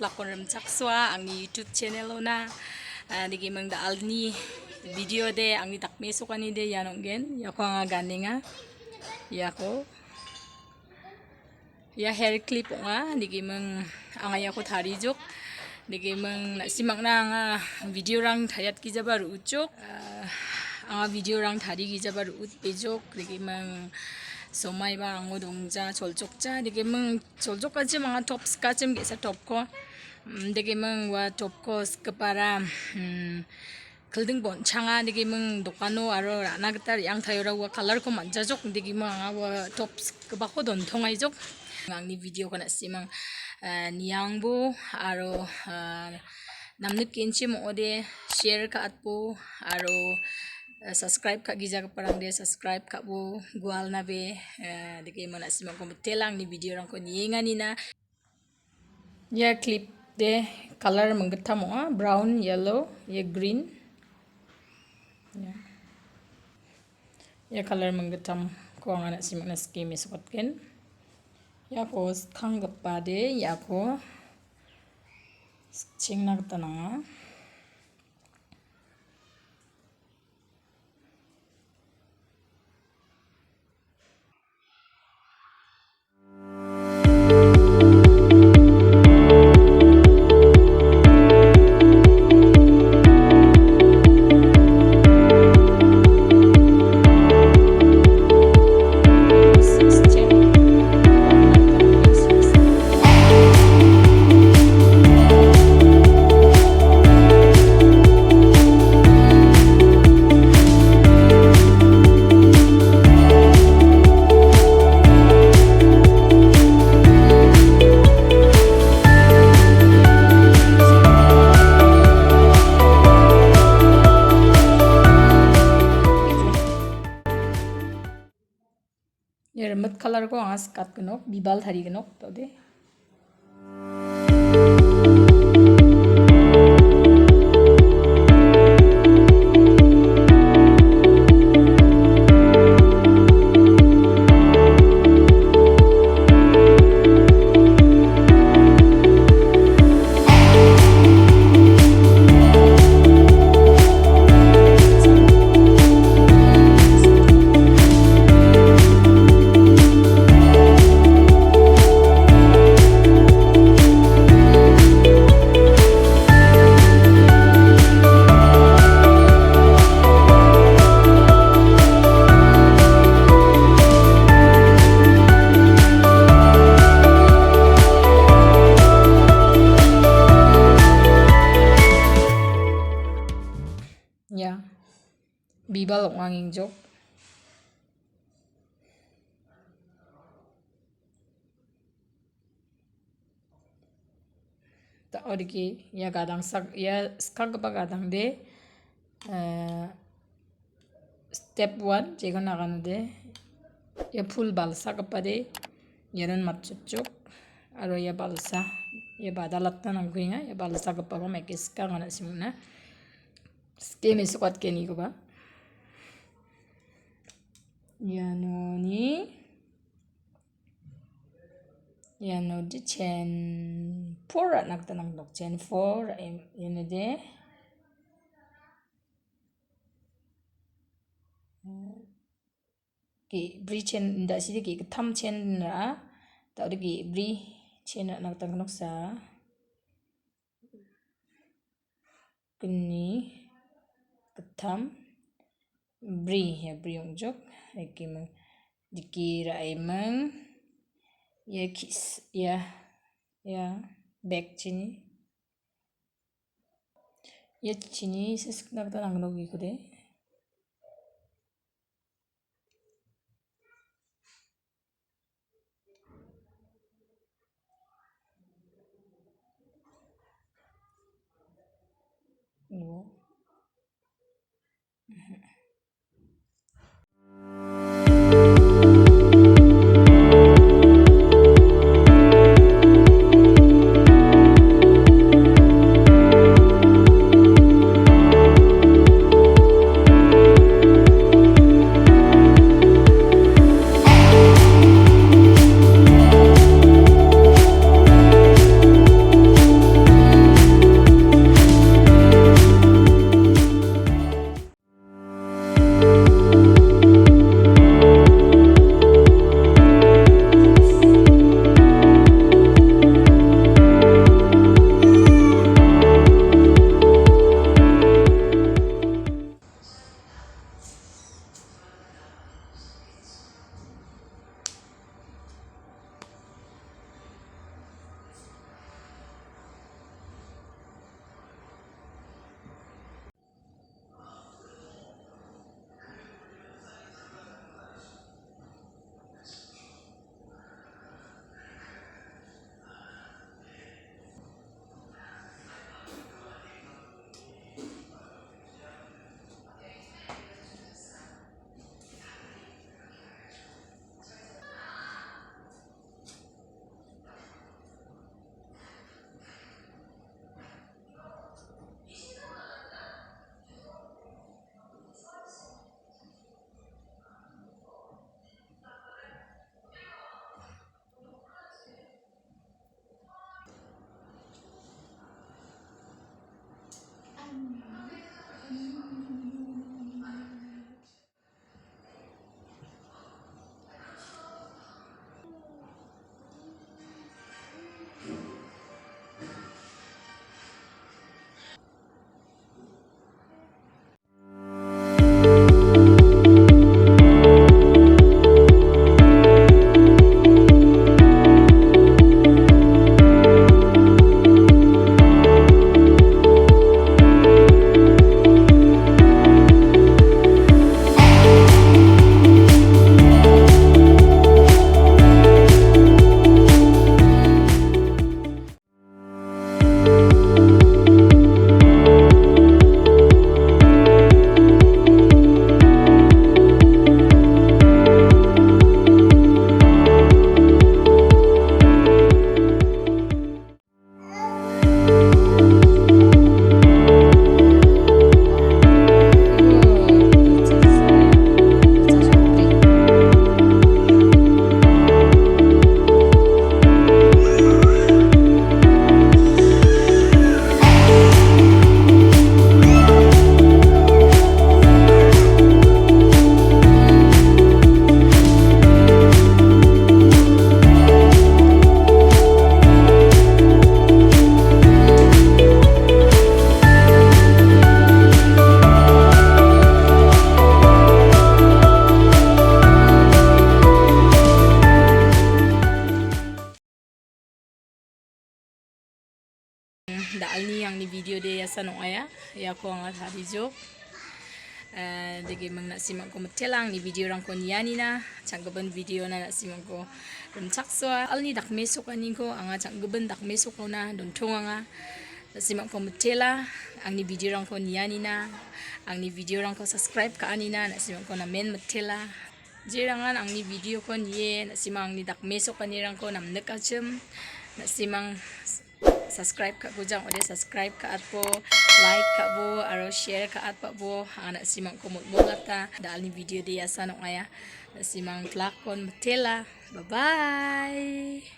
bakonem chakswa angni YouTube channel na digi mang da alni video de angni takme sukani de yanonggen yako nga ganinga yako ya hair clip nga digi mang angaya ko thari jok digi mang simak na nga video rang thayat ki jabar ucok anga video rang thari ki jabar ut pejok digi mang somai ba ango dongja cholchokja digi mang cholchokkaji mga tops kacem gesa top ko digi mang wa top ko skapara kelding bon changa digi mang dokano aro rana gitar yang thayora wa color ko manjajok digi mang anga wa tops kebako don thongai jok angni video kana simang niangbo aro namnik kenchi mo ode share ka atpo aro subscribe ka gija ka parang de subscribe ka bo gwal na be digi mana simang ko telang ni video rang ko nienga ni na ya clip de color manggatha mo brown yellow ye green ya color manggatam ko ngana simang na scheme sokotken ya ko khangpa de ya ko chingna gata na ये रमत कलर को आस काट कनोक बिबाल थारी कनोक तो दे ya bibal onganging jok ta oriki ya gadang sak ya skag ba gadang de step 1 제가 나가는데 ya full balsa kappa de yaran matchuk aro ya balsa ya badalattan angkuinga ya balsa kappa ba mekiska ngana simuna Cheme squat keni ko ba yanoni yano di chen 4 nakta nang dok chen 4 yano de ki bri chen nda si ki tham chen ra ta ri ki bri chen nakta nok sa kini ketam bri ya bri ongjok ekimang dikira emang ya kis ya back chini ya chini sesknagda nangnogi kode daal ni ang ni video de yasa no aya ya ko ang hari jok degi mang nasimang ko matelang ni video rang ko niyani na changgaban video na nasimang ko dun chakswa alni dakmeso kanin ko anga changgaban dakmeso ko na dun tonga nga nasimang ko matela ang ni video rang ko niyani na ang ni video rang ko subscribe ka anina nasimang ko na men matela jirangan ang ni video ko niye nasimang ni dakmeso kanirang ko namnek achum nasimang subscribe ka ko jang ode subscribe ka at po like ka bo aro share ka at pa bo ana simang kumot ta dal ni video dia sa no aya nasimang plakon matela bye bye